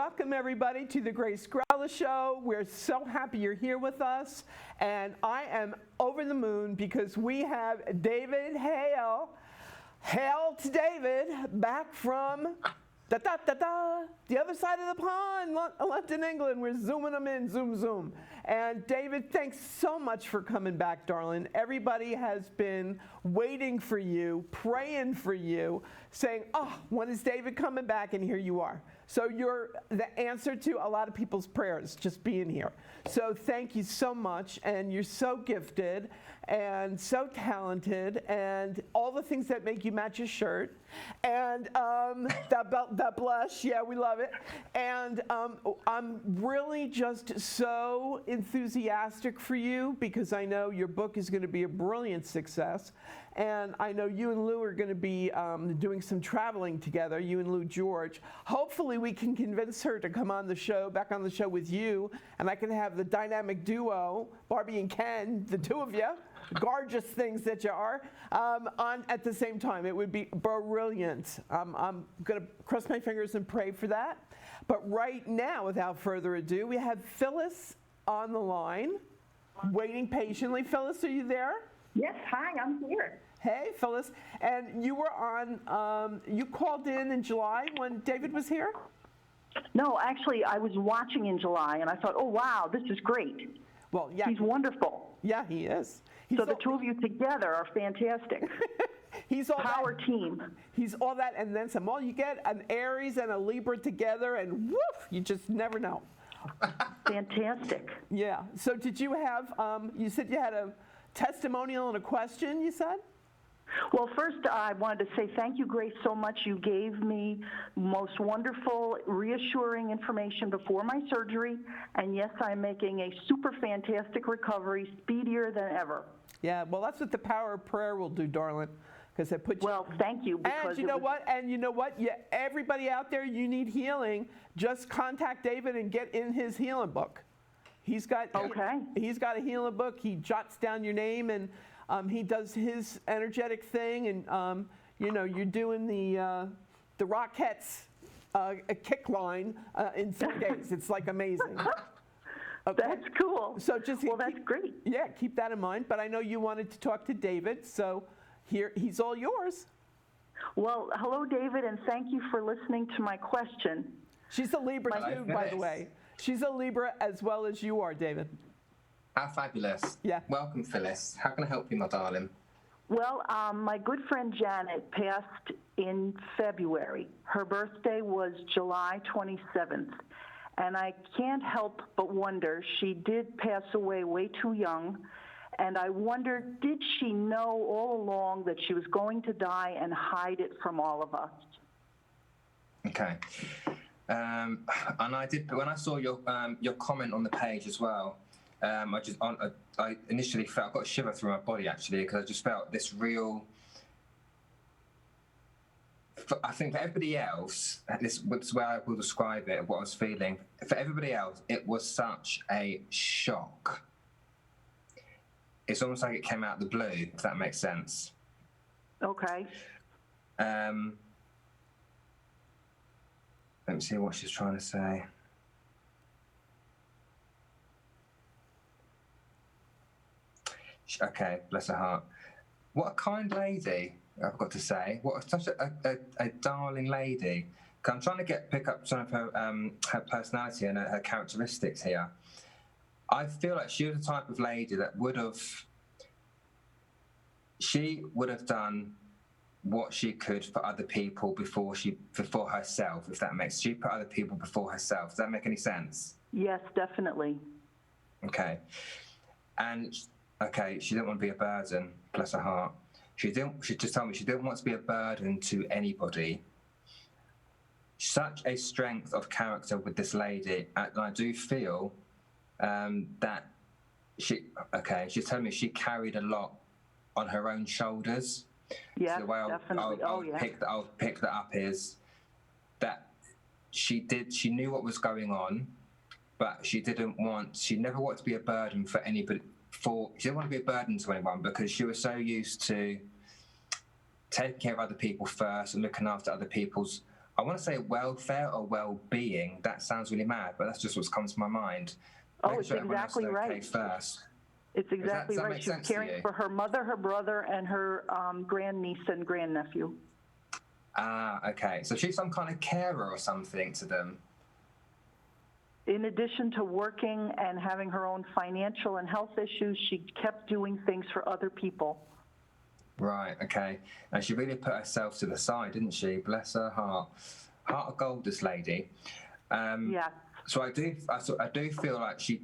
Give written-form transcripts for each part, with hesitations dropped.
Welcome, everybody, to the Grace Grella Show. We're so happy you're here with us. And I am over the moon because we have David Hale. Hail to David, back from the other side of the pond, London, England. We're zooming them in, zoom, zoom. And David, thanks so much for coming back, darling. Everybody has been waiting for you, praying for you, saying, oh, when is David coming back? And here you are. So you're the answer to a lot of people's prayers, just being here. So thank you so much, and you're so gifted and so talented, and all the things that make you match your shirt, and that blush, yeah, we love it. And I'm really just so enthusiastic for you because I know your book is going to be a brilliant success. And I know you and Lou are going to be doing some traveling together, you and Lou George. Hopefully we can convince her to come on the show, back on the show with you, and I can have the dynamic duo, Barbie and Ken, the two of you, gorgeous things that you are, on at the same time. It would be brilliant. I'm going to cross my fingers and pray for that. But right now, without further ado, we have Phyllis on the line, waiting patiently. Phyllis, are you there? Yes, hi, I'm here. Hey, Phyllis. And you were on, you called in July when David was here? No, actually, I was watching in July, and I thought, oh, wow, this is great. Well, yeah. He's wonderful. Yeah, he is. So the two of you together are fantastic. He's all Power team. He's all that and then some. Well, you get an Aries and a Libra together, and woof, you just never know. Fantastic. Yeah. So did you have, you said you had a testimonial and a question, you said? Well, first, I wanted to say thank you, Grace, so much. You gave me most wonderful, reassuring information before my surgery. And yes, I'm making a super fantastic recovery, speedier than ever. Yeah, well, that's what the power of prayer will do, darling. Because it puts you. Well, thank you. And you know what? And you know what? Yeah, everybody out there, you need healing. Just contact David and get in his healing book. He's got He's got a healing book. He jots down your name, and he does his energetic thing. And you know, you're doing the Rockettes kick line in 4 days. It's like amazing. Okay. That's cool. So just that's great. Yeah, keep that in mind. But I know you wanted to talk to David, so here he's all yours. Well, hello, David, and thank you for listening to my question. She's a Libra too, by the way. She's a Libra as well as you are, David. How fabulous. Yeah. Welcome, Phyllis. How can I help you, my darling? Well, my good friend Janet passed in February. Her birthday was July 27th. And I can't help but wonder, she did pass away way too young. And I wondered, did she know all along that she was going to die and hide it from all of us? Okay. And I did, when I saw your comment on the page as well, I initially felt, I got a shiver through my body actually, because I just felt this real, I think for everybody else, this is where I will describe it, what I was feeling. For everybody else, it was such a shock. It's almost like it came out of the blue, if that makes sense. Okay. Let me see what she's trying to say. Okay, bless her heart. What a kind lady, I've got to say. What such a darling lady. I'm trying to pick up some of her personality and her characteristics here. I feel like she was the type of lady that would have done what she could for other people before herself, if that makes sense. She put other people before herself. Does that make any sense? Yes, definitely. Okay. And okay, she didn't want to be a burden, bless her heart. She just told me she didn't want to be a burden to anybody. Such a strength of character with this lady, and I do feel that she's telling me she carried a lot on her own shoulders. Yeah, so the way I'll pick that up is that she knew what was going on, but she never wanted to be a burden for anybody. She didn't want to be a burden to anyone because she was so used to taking care of other people first and looking after other people's I want to say welfare or well-being. That sounds really mad, but that's just what's come to my mind. Oh, Making it's sure everyone else is exactly okay right. first. It's exactly does that right. make She was sense to caring you? for her mother, her brother, and her grandniece and grandnephew. Ah, okay. So she's some kind of carer or something to them. In addition to working and having her own financial and health issues, she kept doing things for other people. Right, okay. And she really put herself to the side, didn't she? Bless her heart. Heart of gold, this lady. Yeah. So I do feel like she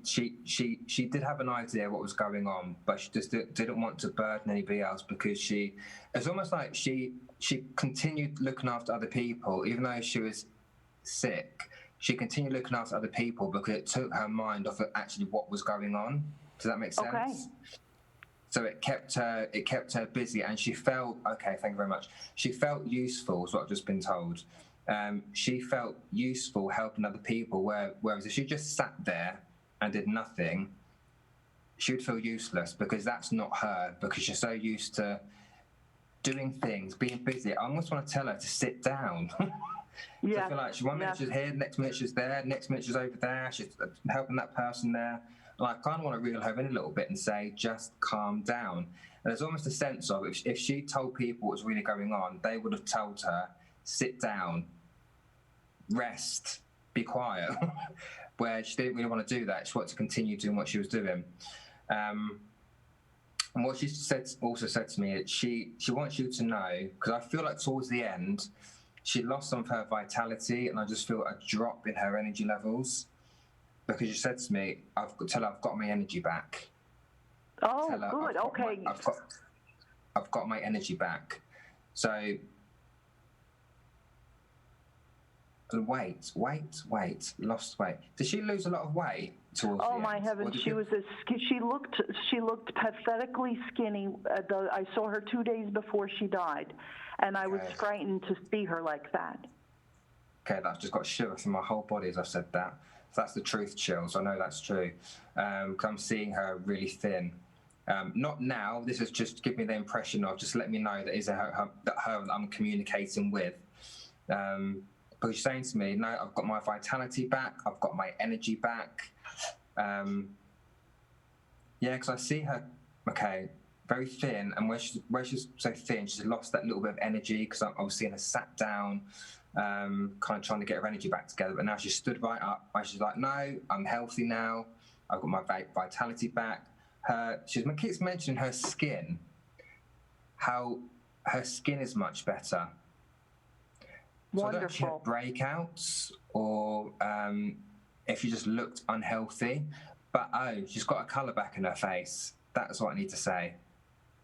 did have an idea what was going on, but she just didn't want to burden anybody else because it's almost like she continued looking after other people, even though she was sick. She continued looking after other people because it took her mind off of actually what was going on. Does that make sense? Okay. So it kept her busy, and she felt okay. Thank you very much. She felt useful, is what I've just been told. She felt useful helping other people, whereas if she just sat there and did nothing, she would feel useless because that's not her, because she's so used to doing things, being busy. I almost want to tell her to sit down. Yeah. I feel like one minute she's here, next minute she's there, next minute she's over there, she's helping that person there. And I kind of want to reel her in a little bit and say, just calm down. And there's almost a sense of if she told people what was really going on, they would have told her, sit down, rest, be quiet, where she didn't really want to do that. She wanted to continue doing what she was doing. And what she also said to me is she wants you to know, because I feel like towards the end, she lost some of her vitality, and I just feel a drop in her energy levels. Because she said to me, tell her I've got my energy back. Oh, good. Okay. I've got my energy back. So wait, lost weight. Did she lose a lot of weight towards the end? My heavens, she looked pathetically skinny. I saw her 2 days before she died, and I was frightened to see her like that. Okay, that's just got shiver through my whole body as I've said that. So that's the truth, chills. I know that's true. I'm seeing her really thin. Not now. This is just give me the impression of just let me know that is her that I'm communicating with. But she's saying to me, no, I've got my vitality back. I've got my energy back. Yeah, because I see her, very thin. And where she's so thin, she's lost that little bit of energy because I was seeing her sat down, kind of trying to get her energy back together. But now she's stood right up. She's like, no, I'm healthy now. I've got my vitality back. She keeps mentioning her skin, how her skin is much better. So I don't know if she had breakouts or if she just looked unhealthy. But she's got a colour back in her face. That's what I need to say.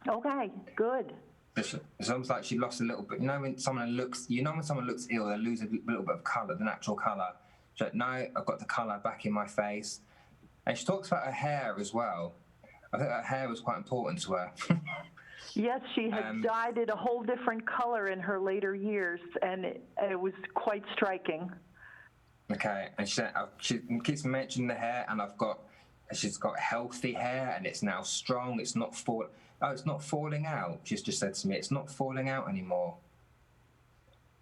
Okay, good. It's almost like she lost a little bit. You know when someone looks ill, they lose a little bit of colour, the natural colour. She's like, no, I've got the colour back in my face. And she talks about her hair as well. I think her hair was quite important to her. Yes, she had dyed it a whole different color in her later years, and it was quite striking. Okay, and she keeps mentioning the hair, and she's got healthy hair, and it's now strong. It's not falling out. She's just said to me, it's not falling out anymore.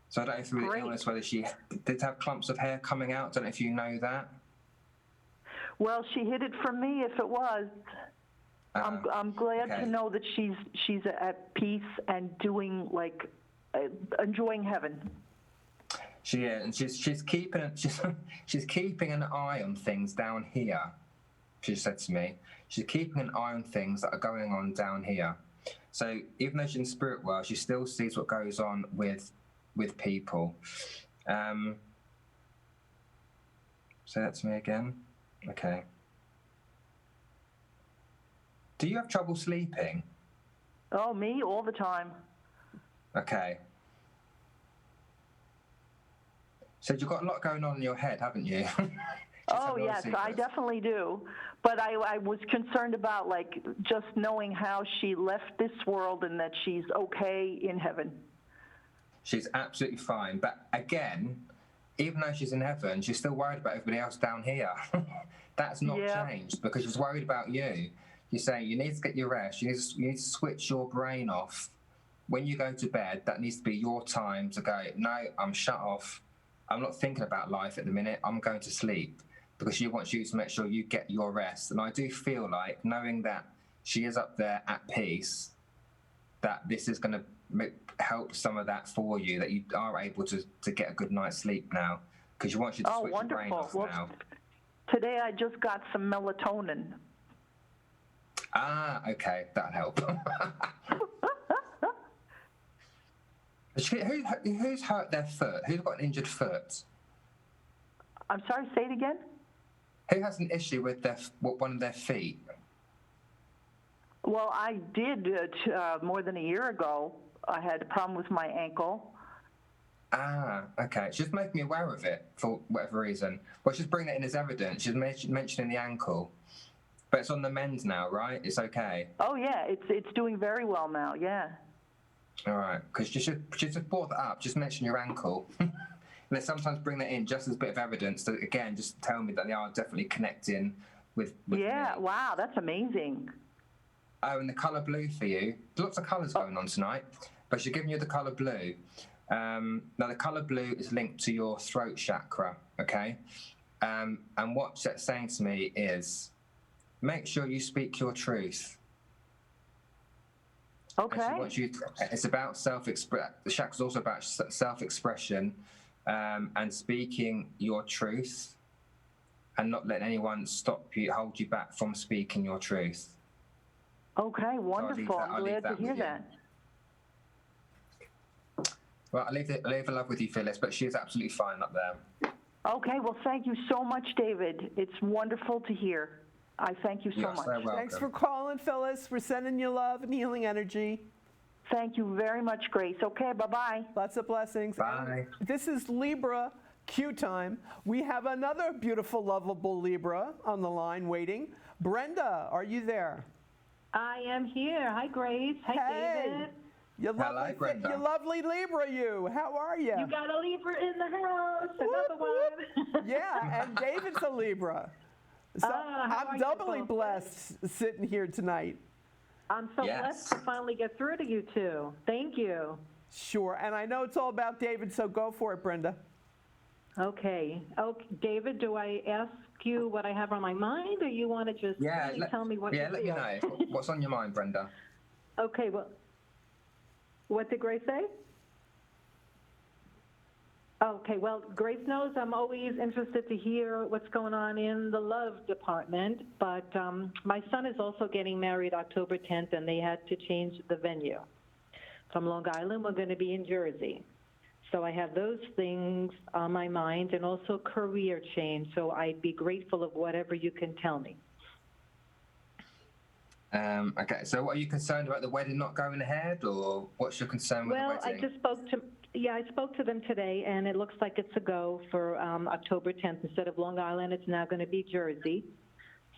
So I don't know through the illness whether she did have clumps of hair coming out. I don't know if you know that. Well, she hid it from me if it was. I'm glad to know that she's at peace and doing enjoying heaven. And she's keeping an eye on things down here. She said to me, she's keeping an eye on things that are going on down here. So even though she's in the spirit world, she still sees what goes on with people. Say that to me again. Okay. Do you have trouble sleeping? Oh, me? All the time. Okay. So you've got a lot going on in your head, haven't you? Oh, yes, I definitely do. But I was concerned about, just knowing how she left this world and that she's okay in heaven. She's absolutely fine. But again, even though she's in heaven, she's still worried about everybody else down here. That's not changed because she's worried about you. You're saying you need to get your rest. You need to switch your brain off when you go to bed, that needs to be your time to go, no, I'm shut off. I'm not thinking about life at the minute. I'm going to sleep, because she wants you to make sure you get your rest. And I do feel like, knowing that she is up there at peace, that this is going to help some of that for you, that you are able to get a good night's sleep now, because she wants you to switch your brain off now. Today I just got some melatonin. Ah, okay, that'll help. Who's hurt their foot? Who's got an injured foot? I'm sorry, say it again? Who has an issue with one of their feet? Well, I did more than a year ago. I had a problem with my ankle. Ah, okay. She's making me aware of it for whatever reason. Well, she's bringing it in as evidence. She's mentioning the ankle. But it's on the mend now, right? It's okay. Oh, yeah, it's doing very well now, yeah. All right, because she just brought that up. Just mention your ankle. And then sometimes bring that in just as a bit of evidence to, again, just tell me that they are definitely connecting with yeah, me. Wow, that's amazing. Oh, and the colour blue for you. Lots of colours going on tonight, but she's giving you the colour blue. Now, the colour blue is linked to your throat chakra, okay? And what that's saying to me is, make sure you speak your truth. Okay. And she wants you it's about the chakra's also about self-expression, and speaking your truth, and not letting anyone hold you back from speaking your truth. Okay, wonderful. I'm glad to hear that. Well, I leave the love with you, Phyllis, but she is absolutely fine up there. Okay, well, thank you so much, David. It's wonderful to hear. I thank you so much. So welcome. Thanks for calling, Phyllis. We're sending you love and healing energy. Thank you very much, Grace. Okay, bye-bye. Lots of blessings. Bye. And this is Libra Q time. We have another beautiful, lovable Libra on the line waiting. Brenda, are you there? I am here. Hi, Grace. Hi, David. You Hello, Brenda. You lovely Libra, you. How are you? You got a Libra in the house. Another one. Yeah, and David's a Libra. So I'm doubly blessed sitting here tonight. I'm so blessed to finally get through to you two. Thank you. Sure, and I know it's all about David, so go for it, Brenda. Okay, David, do I ask you what I have on my mind, or you want to just tell me what you feel? Yeah, let me know. What's on your mind, Brenda? Okay, well, what did Grace say? Okay, well, Grace knows I'm always interested to hear what's going on in the love department, but my son is also getting married October 10th, and they had to change the venue. From Long Island, we're going to be in Jersey. So I have those things on my mind, and also career change, so I'd be grateful of whatever you can tell me. Okay, so are you concerned about the wedding not going ahead, or what's your concern with the wedding? Well, I spoke to them today, and it looks like it's a go for October 10th. Instead of Long Island, it's now going to be Jersey.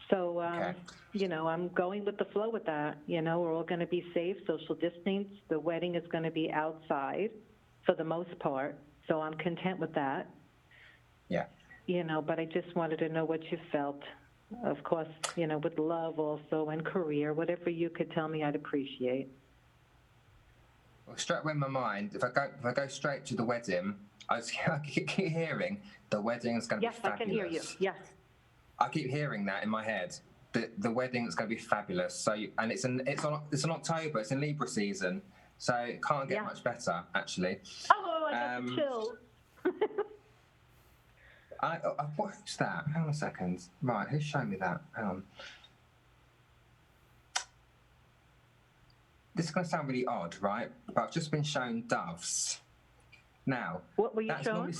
So, I'm going with the flow with that. We're all going to be safe, social distance. The wedding is going to be outside for the most part, so I'm content with that. Yeah. But I just wanted to know what you felt. Of course, with love also and career, whatever you could tell me, I'd appreciate. Well, straight away in my mind, if I go straight to the wedding, I keep hearing the wedding is going to be fabulous. Yes, I can hear you. Yes. I keep hearing that in my head. The wedding is going to be fabulous. So, and it's in October. It's in Libra season, so it can't get much better, actually. Oh, I got the chills. What's that? Hang on a second. Right, who's showing me that? Hang on. This is going to sound really odd, right? But I've just been shown doves. Now, what were you shown?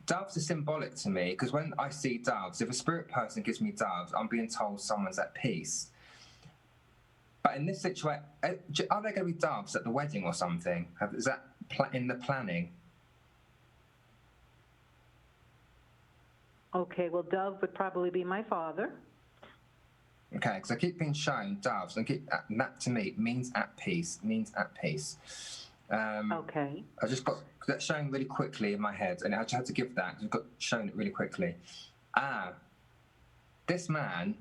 Doves are symbolic to me, because when I see doves, if a spirit person gives me doves, I'm being told someone's at peace. But in this situation, are there going to be doves at the wedding or something? Is that in the planning? Okay, well, Dove would probably be my father. Okay, because I keep being shown doves, and that to me means at peace, Okay. I just got that shown really quickly in my head, and I just had to give that, because I got shown it really quickly. This man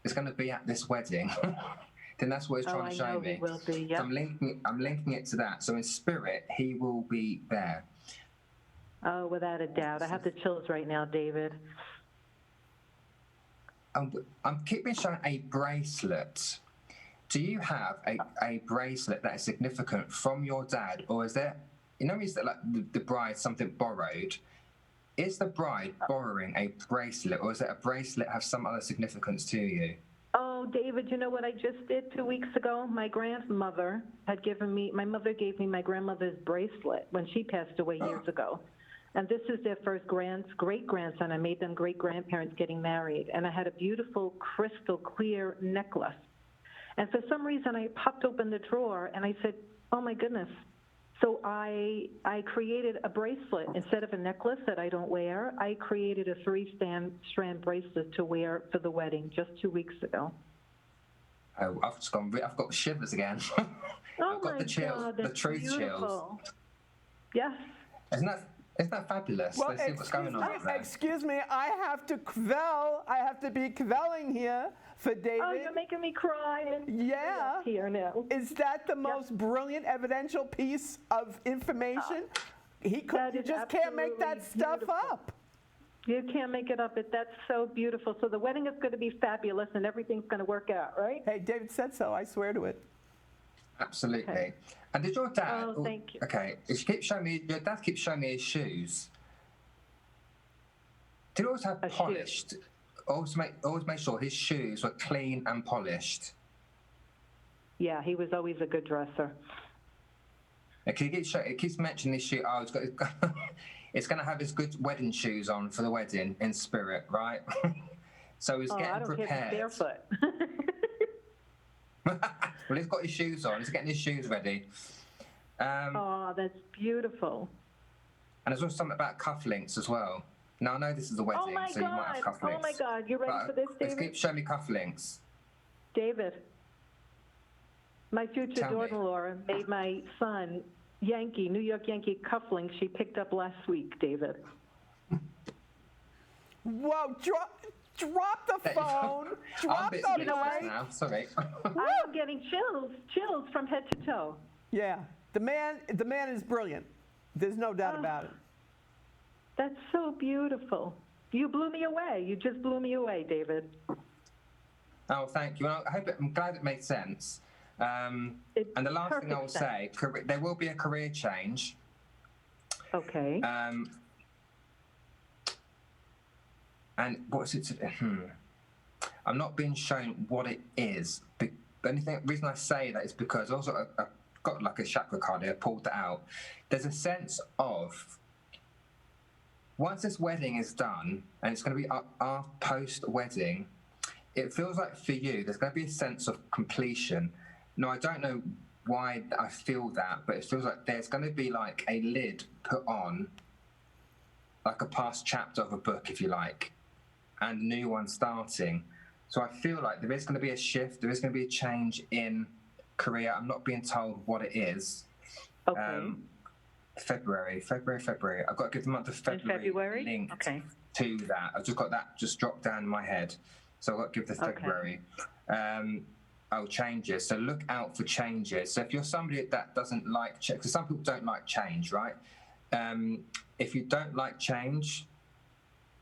is going to be at this wedding. Then that's what he's Oh, trying I to show know me. he will be, So yep. I'm linking it to that. So in spirit, he will be there. Oh, without a doubt. I have the chills right now, David. I'm keeping showing a bracelet. Do you have a bracelet that is significant from your dad, or is there, is that like the bride something borrowed? Is the bride borrowing a bracelet, or is it a bracelet have some other significance to you? Oh, David, you know what I just did 2 weeks ago? My grandmother had given me, my mother gave me my grandmother's bracelet when she passed away years ago. And this is their first great-grandson. I made them great-grandparents getting married. And I had a beautiful crystal clear necklace. And for some reason, I popped open the drawer and I said, oh my goodness. So I created a bracelet. Instead of a necklace that I don't wear, I created a 3-strand bracelet to wear for the wedding just 2 weeks ago. Oh, I've got shivers again. Oh I've got the chills, God, the that's truth beautiful. chills. Yes. Isn't that fabulous? Well, Let's see what's going on out there. excuse me, I have to kvel. I have to be kvelling here for David. Oh, you're making me cry. Yeah. Here now. Is that the most brilliant evidential piece of information? You just can't make that stuff beautiful. up. You can't make it up. That's so beautiful. So the wedding is going to be fabulous and everything's going to work out, right? Hey, David said so. I swear to it. Absolutely. Okay. And did your dad? Oh, thank you. Okay. Your dad keeps showing me his shoes. Did he always have polished? Always make sure his shoes were clean and polished. Yeah, he was always a good dresser. It keeps mentioning his shoe. Oh, it's going to have his good wedding shoes on for the wedding in spirit, right? So he's I getting don't prepared. care if he's barefoot. Well, he's got his shoes on. He's getting his shoes ready. Oh, that's beautiful. And there's also something about cufflinks as well. Now, I know this is a wedding, Oh my so you might have God. cufflinks. Oh my God. You ready for this, Let's David? keep showing me cufflinks. David, my future Tell me. daughter-in-law made my son New York Yankee cufflinks she picked up last week, David. Whoa, drop the phone. I'm a Drop bit the speechless mic. now. Sorry. I'm getting chills from head to toe. Yeah, the man is brilliant. There's no doubt about it. That's so beautiful. You blew me away. You just blew me away, David. Oh, thank you. Well, I'm glad it made sense. And the last thing I will say, there will be a career change. Okay. And what's it? I'm not being shown what it is. The reason I say that is because also I've got like a chakra card here, pulled that out. There's a sense of once this wedding is done, and it's going to be our post-wedding, it feels like for you there's going to be a sense of completion. No, I don't know why I feel that, but it feels like there's going to be like a lid put on, like a past chapter of a book, if you like, and a new one starting. So I feel like there is going to be a shift, there is going to be a change in career. I'm not being told what it is. Okay. February. I've got to give the month of February linked to that. I've just got that just dropped down in my head. So I've got to give the February. Changes. So look out for changes. So if you're somebody that doesn't like change, because some people don't like change, right? If you don't like change,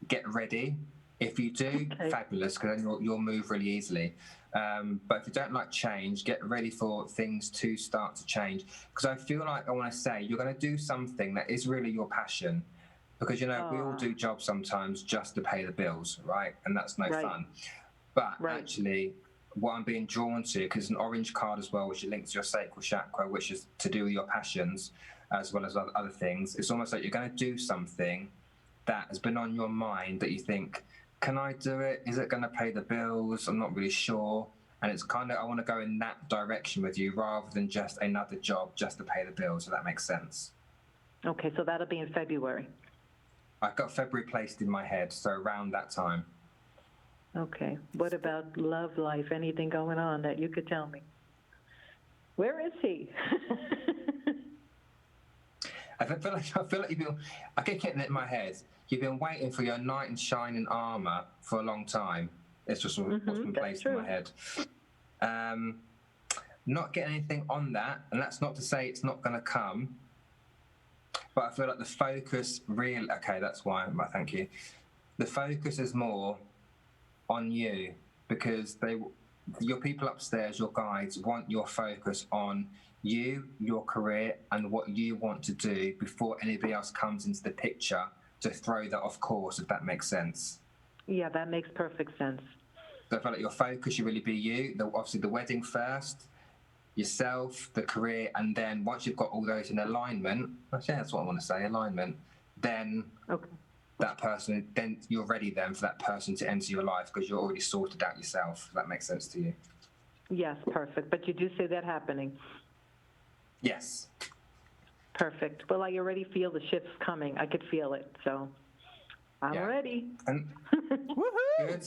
get ready. If you do, fabulous, because then you'll move really easily. But if you don't like change, get ready for things to start to change. Because I feel like I want to say you're going to do something that is really your passion. Because, we all do jobs sometimes just to pay the bills, right? And that's no fun. But actually, what I'm being drawn to, because it's an orange card as well, which links to your sacral chakra, which is to do with your passions, as well as other things. It's almost like you're going to do something that has been on your mind that you think, can I do it? Is it going to pay the bills? I'm not really sure. And it's kind of, I want to go in that direction with you rather than just another job just to pay the bills, so that makes sense. Okay, so that'll be in February. I've got February placed in my head, so around that time. Okay. What about love life? Anything going on that you could tell me? Where is he? I feel like you've been, I keep getting it in my head. You've been waiting for your knight in shining armor for a long time. It's just what's been placed in my head. not getting anything on that, and that's not to say it's not going to come, but I feel like the focus really, okay, that's why, thank you. The focus is more on you, because your people upstairs, your guides, want your focus on you, your career, and what you want to do before anybody else comes into the picture to throw that off course, if that makes sense. Yeah, that makes perfect sense. So I feel like your focus should really be you, obviously the wedding first, yourself, the career, and then once you've got all those in alignment, actually, that's what I want to say, alignment, then that person, then you're ready then for that person to enter your life because you're already sorted out yourself, if that makes sense to you. Yes, perfect. But you do see that happening. Yes. Perfect. Well, I already feel the shifts coming. I could feel it, so I'm ready. And Woohoo! good.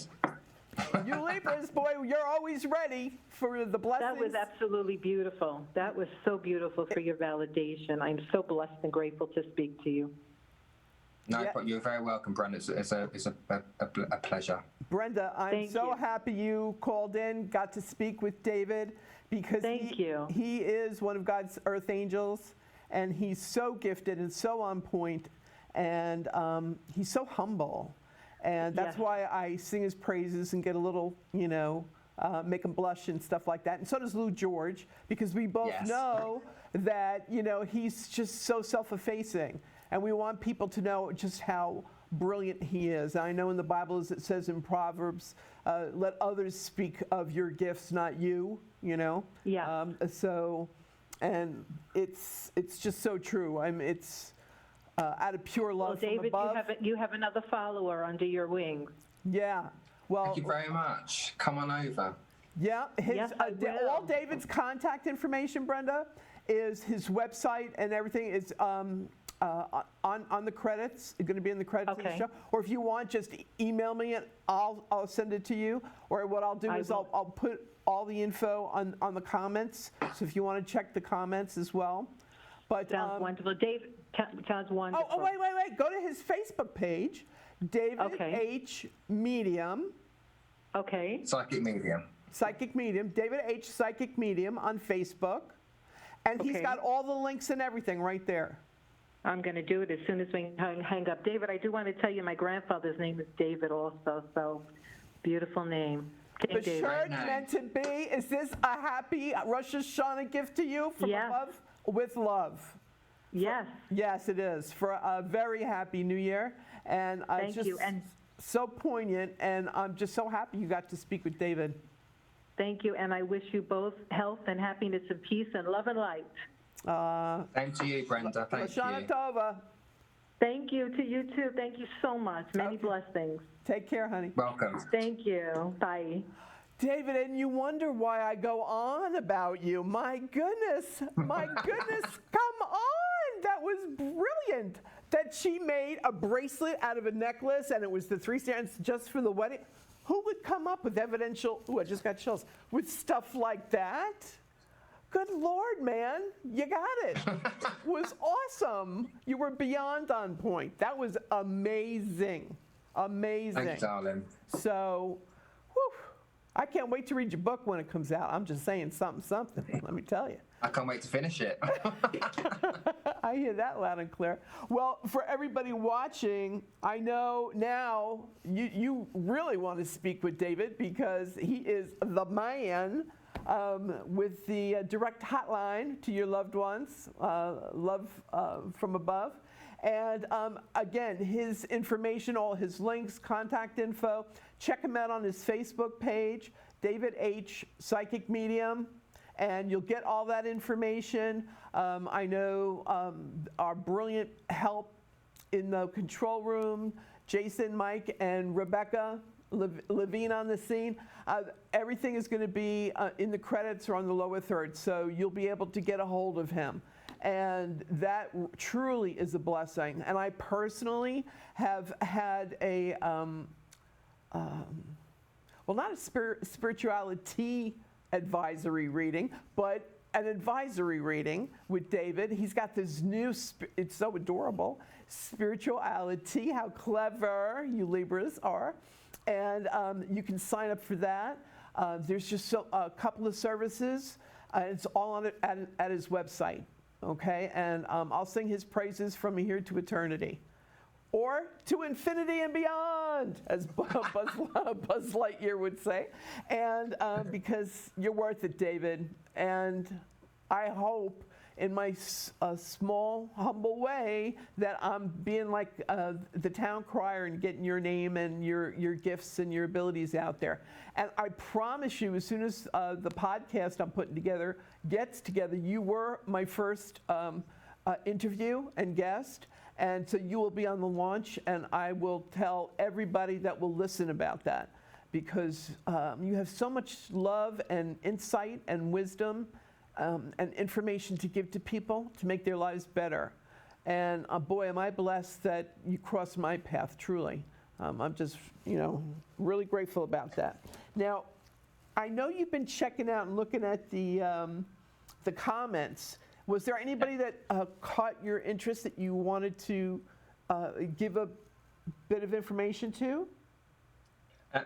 You Libras, boy, you're always ready for the blessings. That was absolutely beautiful. That was so beautiful for your validation. I'm so blessed and grateful to speak to you. No, but you're very welcome, Brenda. It's a pleasure. Brenda, I'm Thank so you. happy you called in, got to speak with David, because Thank you. He is one of God's earth angels, and he's so gifted and so on point, and he's so humble. And that's Yes. why I sing his praises and get a little, make him blush and stuff like that. And so does Lou George, because we both Yes. know that, he's just so self-effacing. And we want people to know just how brilliant he is. I know in the Bible, as it says in Proverbs, let others speak of your gifts, not you, Yeah. And it's just so true. it's out of pure Well, love from David, above. you have another follower under your wing. Yeah. Well, Thank you very much. Come on over. yeah. Yes, I will. All David's contact information, Brenda, is his website and everything is on the credits. It's going to be in the credits of the Okay. show. Or if you want, just email me and I'll send it to you. Or what I'll do I is will. I'll put all the info on the comments. So if you want to check the comments as well. But Sounds wonderful. David, sounds wonderful. Oh, wait. Go to his Facebook page, David Okay. H. Medium. Okay. Psychic medium. Psychic Medium, David H. Psychic Medium on Facebook. And he's Okay. got all the links and everything right there. I'm going to do it as soon as we hang up. David, I do want to tell you my grandfather's name is David also, so beautiful name. King But David. sure, Very it's nice. meant to be. Is this a happy Rosh Hashanah gift to you from Yes. above? With love. Yes. Yes, it is. For a very happy new year. And Thank just you. And so poignant. And I'm just so happy you got to speak with David. thank you. And I wish you both health and happiness and peace and love and light. Same to you, Brenda. Thank Lashana you. Tova. Thank you to you too. Thank you so much. Many Okay. blessings. Take care, honey. Welcome. Thank you. Bye. David, and you wonder why I go on about you. My goodness, come on. That was brilliant. That she made a bracelet out of a necklace and it was the 3 strands just for the wedding. Who would come up with evidential, I just got chills, with stuff like that? Good Lord, man, you got it. It was awesome. You were beyond on point. That was amazing. Amazing. Thank you, darling. So, whew, I can't wait to read your book when it comes out. I'm just saying something, let me tell you. I can't wait to finish it. I hear that loud and clear. Well, for everybody watching, I know now you really want to speak with David because he is the man with the direct hotline to your loved ones, love from above. And again, his information, all his links, contact info, check him out on his Facebook page, David H. Psychic Medium, and you'll get all that information. I know our brilliant help in the control room, Jason, Mike, and Rebecca Levine on the scene. Everything is going to be in the credits or on the lower third, so you'll be able to get a hold of him. And that truly is a blessing. And I personally have had a, well, not a spirituality advisory reading, but an advisory reading with David. He's got this new, it's so adorable, spirituality, how clever you Libras are. And you can sign up for that. There's just a couple of services. It's all on it at his website, okay? And I'll sing his praises from here to eternity. Or to infinity and beyond, as Buzz Lightyear would say. And because you're worth it, David. And I hope in my small, humble way that I'm being like the town crier and getting your name and your gifts and your abilities out there. And I promise you, as soon as the podcast I'm putting together gets together, you were my first interview and guest. And so you will be on the launch, and I will tell everybody that will listen about that, because you have so much love and insight and wisdom and information to give to people to make their lives better. And boy, am I blessed that you crossed my path, truly. I'm just, really grateful about that. Now, I know you've been checking out and looking at the comments. Was there anybody that caught your interest that you wanted to give a bit of information to?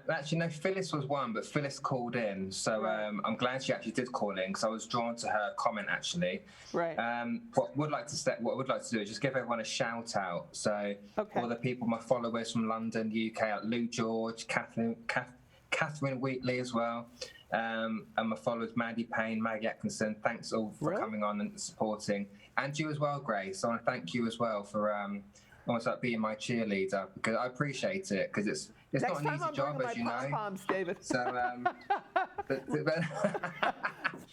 Actually, no, Phyllis was one, but Phyllis called in. So Right. I'm glad she actually did call in, because I was drawn to her comment, actually. Right. What I would like to do is just give everyone a shout out. So Okay. all the people, my followers from London, UK, like Lou George, Catherine Wheatley as well. And my followers, Maddie Payne, Maggie Atkinson, thanks all for Really? coming on and supporting. And you as well, Grace. I want to thank you as well for almost like being my cheerleader, because I appreciate it, because it's Next not an time easy I'm job, bringing as you my know. pom-poms, David. So,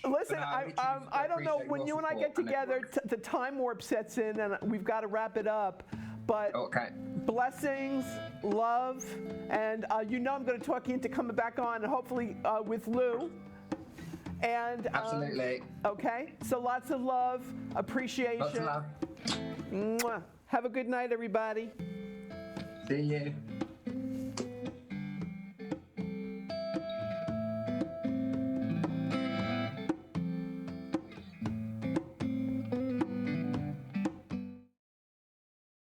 Listen, no, I don't know, appreciate when your you and I get support and together, everyone. the time warp sets in, and we've got to wrap it up. But Okay. blessings, love, and I'm going to talk you into coming back on, and hopefully with Lou. And Absolutely. okay, so lots of love, appreciation. Lots of love. Mwah. Have a good night, everybody. See you.